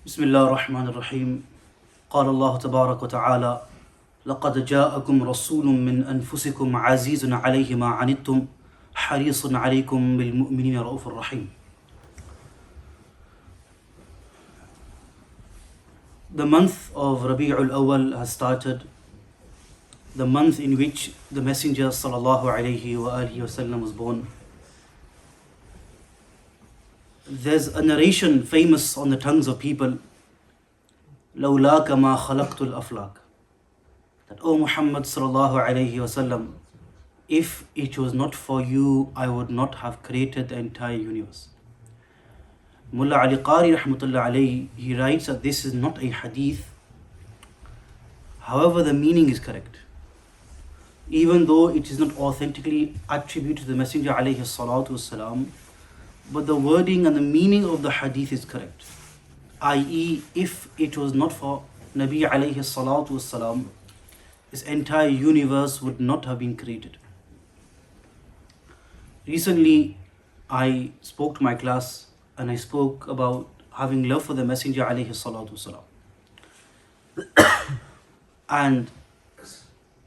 بسم الله الرحمن الرحيم قال الله تبارك وتعالى لقد جاءكم رسول من أنفسكم عزيز عليه ما عنتم حريص عليكم بالمؤمنين رؤوف رحيم. The month of Rabi'ul Awwal has started, the month in which the Messenger sallallahu alayhi wa alihi wasallam was born. There's a narration famous on the tongues of people, لولاك ما خلقت الأفلاك, that O Muhammad sallallahu alayhi wasallam, if it was not for you, I would not have created the entire universe. Mullah Ali Qari rahmatullah alayhi, he writes that this is not a hadith. However, the meaning is correct. Even though it is not authentically attributed to the Messenger alayhi salatu wasalam, but the wording and the meaning of the hadith is correct. I.e., if it was not for Nabi alayhi salatu wasalam, this entire universe would not have been created. Recently, I spoke to my class and I spoke about having love for the Messenger alayhi salatu wasalam. And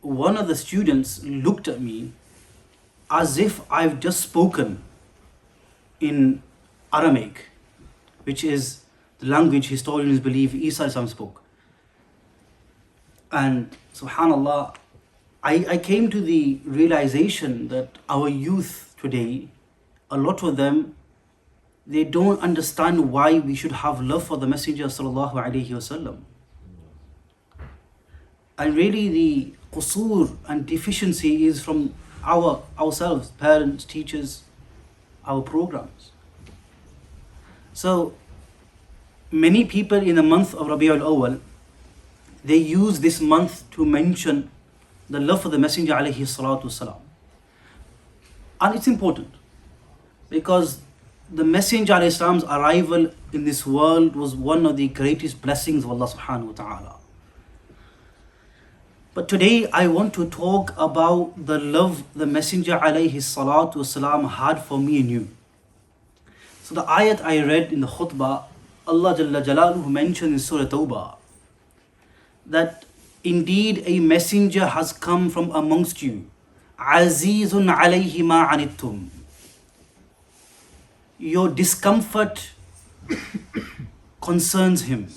one of the students looked at me as if I've just spoken in Aramaic, which is the language historians believe Isa ﷺ spoke. And subhanallah, I came to the realization that our youth today, a lot of them, they don't understand why we should have love for the Messenger sallallahu alaihi wasallam. And really the qusur and deficiency is from ourselves, parents, teachers, our programs. So many people in the month of Rabi'ul Awwal, they use this month to mention the love for the Messenger alayhi salatu wasalam. And it's important because the Messenger alayhi salam's arrival in this world was one of the greatest blessings of Allah subhanahu wa ta'ala. But today I want to talk about the love the Messenger alayhi salatu wasalam had for me and you. So the ayat I read in the khutbah, Allah Jalla Jalaluhu mentioned in Surah Tawbah that indeed a messenger has come from amongst you, Azizun alayhi ma anittum. Your discomfort concerns him.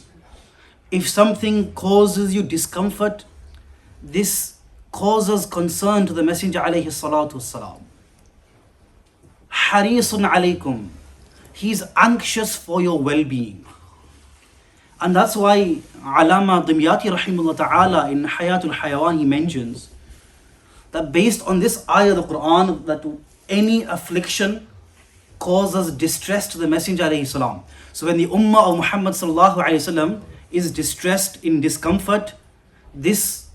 If something causes you discomfort, this causes concern to the Messenger alayhi salatu wasalam. Harisun alaykum. He's anxious for your well-being. And that's why Alama Dimyati rahimahullah ta'ala in Hayatul Hayawan, he mentions that based on this ayah of the Quran, that any affliction causes distress to the Messenger alayhi salam. So when the ummah of Muhammad sallallahu alayhi wasallam is distressed in discomfort, this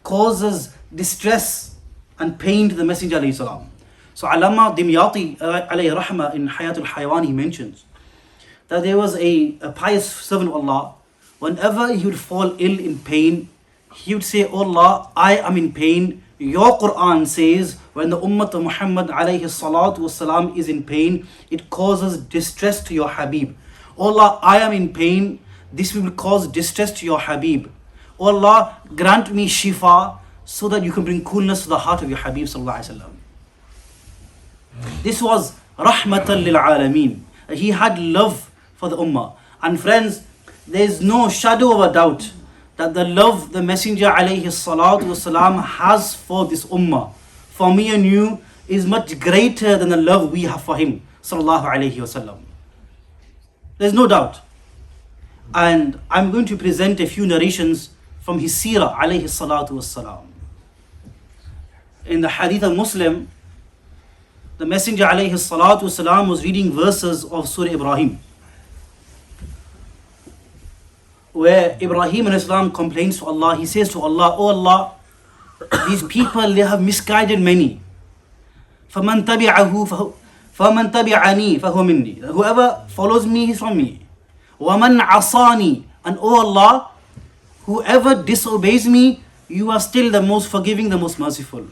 causes distress and pain to the Messenger alayhi salam. So Alama Dimyati alayhi rahmah in Hayatul Hayawan, he mentions that there was a pious servant of Allah. Whenever he would fall ill in pain, he would say, "Oh Allah, I am in pain. Your Quran says when the ummah of Muhammad alayhi salatu wasalam is in pain, it causes distress to your Habib. Oh Allah, I am in pain. This will cause distress to your Habib. Oh Allah, grant me shifa so that you can bring coolness to the heart of your Habib sallallahu alaihi wasallam." This was rahmatan lil alameen. He had love for the ummah. And friends, there is no shadow of a doubt that the love the Messenger alayhi salatu wasalam has for this ummah, for me and you, is much greater than the love we have for him sallallahu alayhi wasallam. There's no doubt. And I'm going to present a few narrations from his seerah alayhi salatu wasalam. In the hadith of Muslim, the Messenger alayhi salatu wasalam was reading verses of Surah Ibrahim, where Ibrahim alayhi salam complains to Allah. He says to Allah, "Oh Allah, these people, they have misguided many. فَمَنْ تَبِعَنِي فَهُوَ مِنِّي." Whoever follows me is from me. وَمَنْ عَصَانِي. And oh Allah, whoever disobeys me, you are still the most forgiving, the most merciful.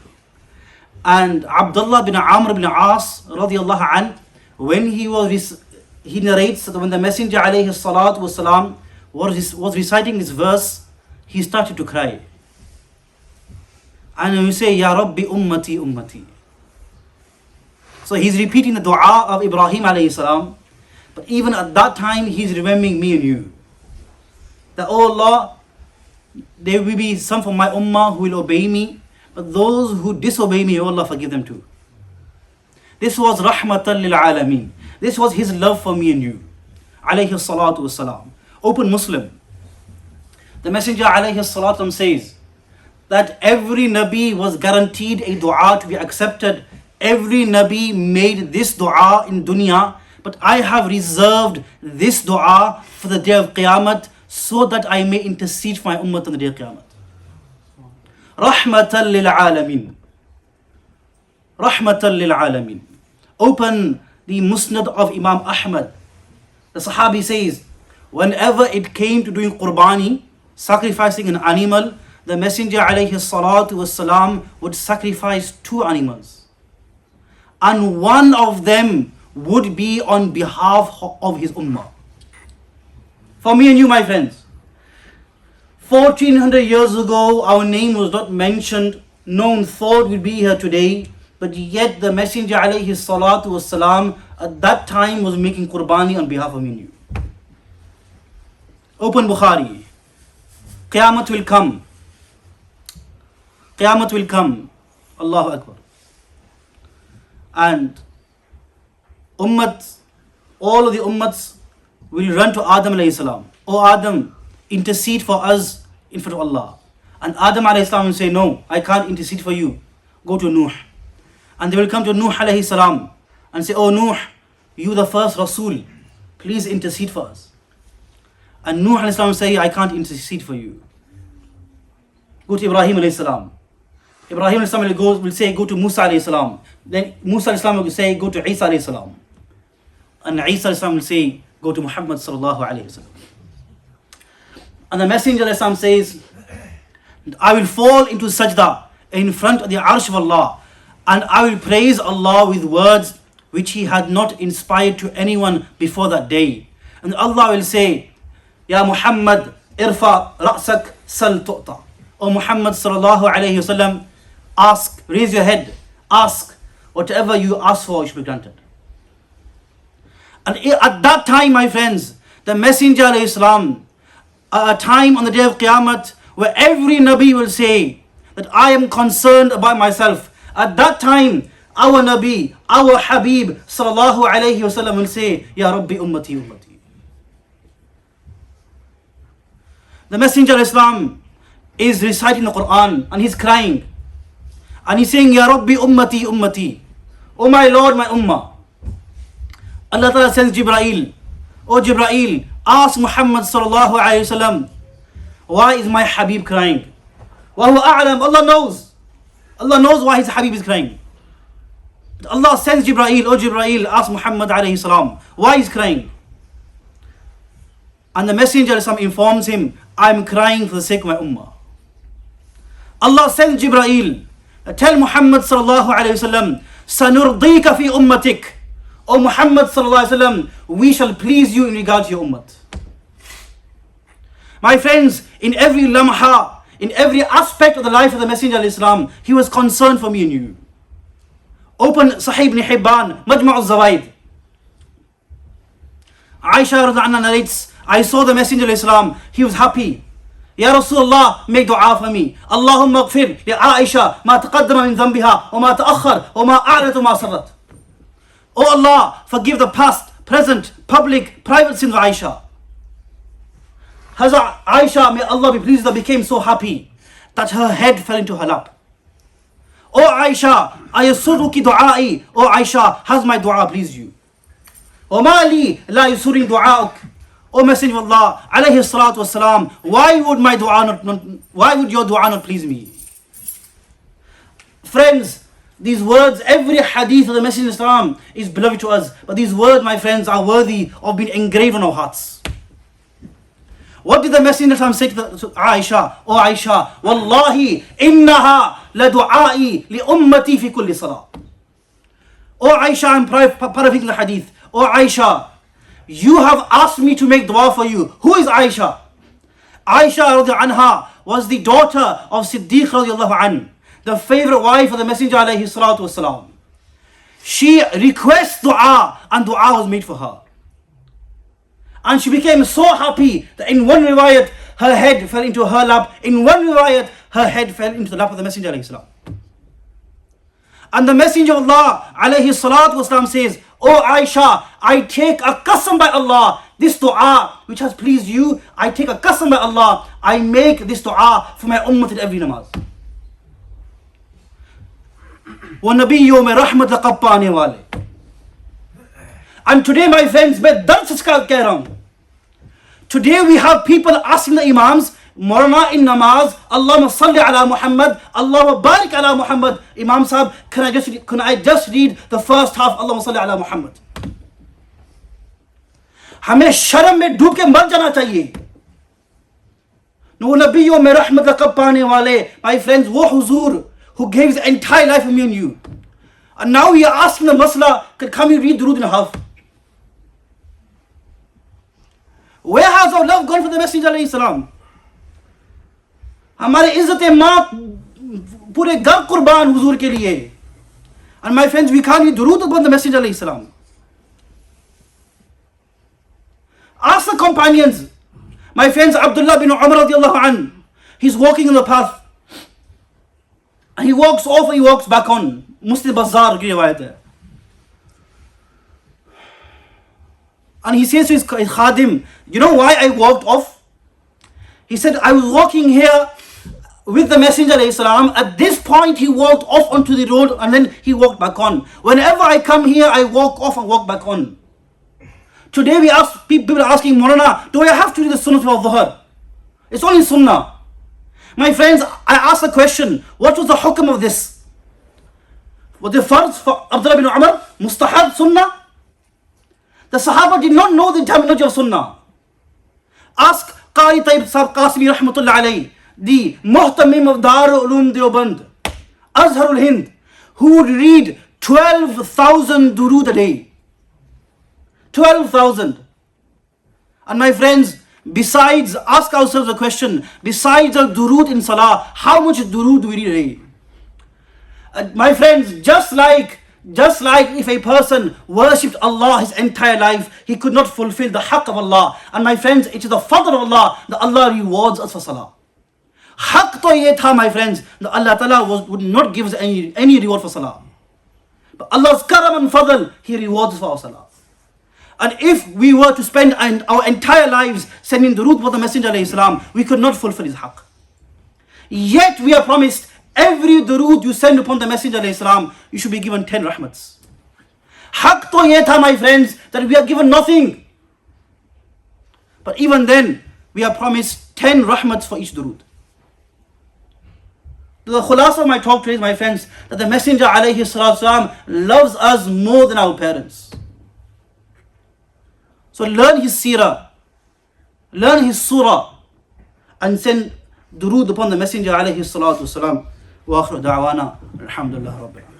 And Abdullah bin Amr bin As radiyallahu anh, when he narrates that when the Messenger alayhi salatu wasalam was reciting this verse, he started to cry. And you say, Ya Rabbi ummati ummati. So he's repeating the dua of Ibrahim alayhi salam. But even at that time, he's remembering me and you. That, oh Allah, there will be some from my ummah who will obey me, but those who disobey me, oh Allah, forgive them too. This was rahmatan lil alameen. This was his love for me and you. Alayhi salatu wassalam. Open Muslim. The Messenger alayhi salatu says that every Nabi was guaranteed a dua to be accepted. Every Nabi made this dua in dunya, but I have reserved this dua for the day of Qiyamah so that I may intercede for my ummah on the day of Qiyamah. Rahmatan lil alameen. Rahmatan lil alameen. Open the Musnad of Imam Ahmad. The Sahabi says, whenever it came to doing qurbani, sacrificing an animal, the Messenger alayhi salatu wasalam would sacrifice 2 animals. And one of them would be on behalf of his ummah. For me and you, my friends, 1400 years ago, our name was not mentioned. No one thought we'd be here today. But yet the Messenger alayhi salatu wasalam at that time was making qurbani on behalf of me and you. Open Bukhari. Qiyamah will come. Qiyamah will come. Allahu Akbar. And all of the ummats will run to Adam alayhi salam. Oh Adam, intercede for us in front of Allah. And Adam alayhi salam will say, no, I can't intercede for you. Go to Nuh. And they will come to Nuh alayhi salam and say, oh Nuh, you the first Rasul, please intercede for us. And Nuh alayhi salam will say, I can't intercede for you. Go to Ibrahim alayhi salam. Ibrahim alayhi salam will say, go to Musa alayhi salam. Then Musa alayhi salam will say, go to Isa alayhi salam. And Isa alayhi salam will say, go to Muhammad sallallahu alayhi wa sallam. And the Messenger alayhi salam says, I will fall into sajda in front of the arsh of Allah, and I will praise Allah with words which He had not inspired to anyone before that day. And Allah will say, Ya Muhammad, irfa ra'sak sal tu'ta. O Muhammad sallallahu alayhi wa sallam, ask, raise your head, ask, whatever you ask for, it should be granted. And at that time, my friends, the Messenger alayhi salam, a time on the day of Qiyamah where every Nabi will say that I am concerned about myself. At that time, our Nabi, our Habib sallallahu alayhi wa sallam will say, Ya Rabbi ummati ummati. The Messenger of Islam is reciting the Quran and he's crying. And he's saying, Ya Rabbi ummati ummati. Oh my Lord, my ummah. Allah Ta'ala sends Jibreel. Oh Jibreel, ask Muhammad sallallahu alayhi wa sallam, why is my Habib crying? Wa huwa a'lam, Allah knows. Allah knows why his Habib is crying. But Allah sends Jibreel, oh Jibreel, ask Muhammad alayhi salam, why he's crying? And the Messenger alayhi salam informs him, I'm crying for the sake of my ummah. Allah sends Jibreel, tell Muhammad sallallahu alayhi wa sallam, sanurdika fi ummatik. O Muhammad sallallahu alayhi wa sallam, we shall please you in regard to your ummah. My friends, in every lamha, in every aspect of the life of the Messenger of Islam, he was concerned for me and you. Open Sahih ibn Hibban, Majma' al-Zawaid. Aisha radhiallahu anha narrates, I saw the Messenger of Islam, he was happy. Ya Rasulullah, make dua for me. Allahumma ghfir li Aisha ma taqaddama min dhanbiha wa ma ta'akhkhar wa ma a'lat wa ma sarrat. Oh Allah, forgive the past, present, public, private sins of Aisha. Hazrat Aisha, may Allah be pleased with her, became so happy that her head fell into her lap. Oh Aisha, ayasurruki du'ai. Oh Aisha, has my dua pleased you? O mali la yusurri du'auk. O Messenger of Allah, alayhi salatu wasalam, why would your dua not please me? Friends, these words, every hadith of the Messenger of Islam is beloved to us. But these words, my friends, are worthy of being engraved on our hearts. What did the Messenger of Islam say to Aisha? Oh Aisha, Wallahi, innaha la du'ai li ummati fi kulli salah. Oh Aisha, I'm paraphrasing the hadith. Oh Aisha, you have asked me to make dua for you. Who is Aisha? Aisha radiallahu anha was the daughter of Siddiq radiallahu anhu, the favorite wife of the Messenger alayhi salatu wasalam. She requests dua and dua was made for her. And she became so happy that in one riwayat, her head fell into her lap. In one riwayat, her head fell into the lap of the Messenger alayhi salam. And the Messenger of Allah alayhi salatu wasalam says, "Oh Aisha, I take a qasam by Allah, this dua which has pleased you, I take a qasam by Allah, I make this dua for my ummah in every namaz." وَنَبِيُّ مَنْ رَحْمَةَ قَبَّانِ وَالِي. And today, my friends, मैं दर्द से कह रहा हूँ. Today we have people asking the Imams, Maulana in namaz, Allahumma salli ala Muhammad, Allahumma barik ala Muhammad. Imam Sahib, can I just read the first half, Allahumma salli ala Muhammad? हमें शर्म में डूब के मर जाना चाहिए. No nabiyyo mein rahmat laqab paane wale. My friends, wo huzur who gave his entire life for me and you. And now we are asking the masla, can we read durood in half? Where has our love gone for the Messenger alayhi salam? हमारे इज्जत माँ पूरे घर कुर्बान हुजूर के लिए. And my friends, we can't read durood upon the Messenger alayhi salam. Ask the companions. My friends, Abdullah bin Umar radiallahu anhu, he's walking on the path. And he walks off and he walks back on. Muslim Bazaar ki riwayat hai. And he says to his khadim, you know why I walked off? He said, I was walking here with the Messenger alayhi salam. At this point he walked off onto the road and then he walked back on. Whenever I come here, I walk off and walk back on. Today we ask, people are asking, Maulana, do I have to do the sunnah of dhuhr? It's only sunnah. My friends, I asked the question, what was the hukm of this? Was the farz for Abdullah bin Umar, mustahab, sunnah? The Sahaba did not know the terminology of sunnah. Ask Qari Tayyib Sahib Qasimi rahmatullah alayhi, the muhtamim of Darul Uloom Deoband, Azharul Hind, who would read 12,000 durood a day. 12,000. And my friends, besides, ask ourselves a question, besides the durood in salah, how much durood do we read a day? My friends, just like if a person worshipped Allah his entire life, he could not fulfill the haqq of Allah. And my friends, it is the fadl of Allah that Allah rewards us for salah. Haqq to ye tha, my friends, that Allah Ta'ala would not give us any reward for salah. But Allah's karam and fadl, He rewards us for our salah. And if we were to spend our entire lives sending durood for the Messenger alayhi salam, we could not fulfill his haqq. Yet we are promised, every durood you send upon the Messenger alayhi salam, you should be given 10 rahmats. Haqq to ye tha, my friends, that we are given nothing. But even then, we are promised 10 rahmats for each durood. The khulasa of my talk today, my friends, that the Messenger alayhi salam loves us more than our parents. So learn his seerah, learn his surah, and send durood upon the Messenger alayhi salatu wasalam. Wa akhir da'wana, alhamdulillah rabbil alamin.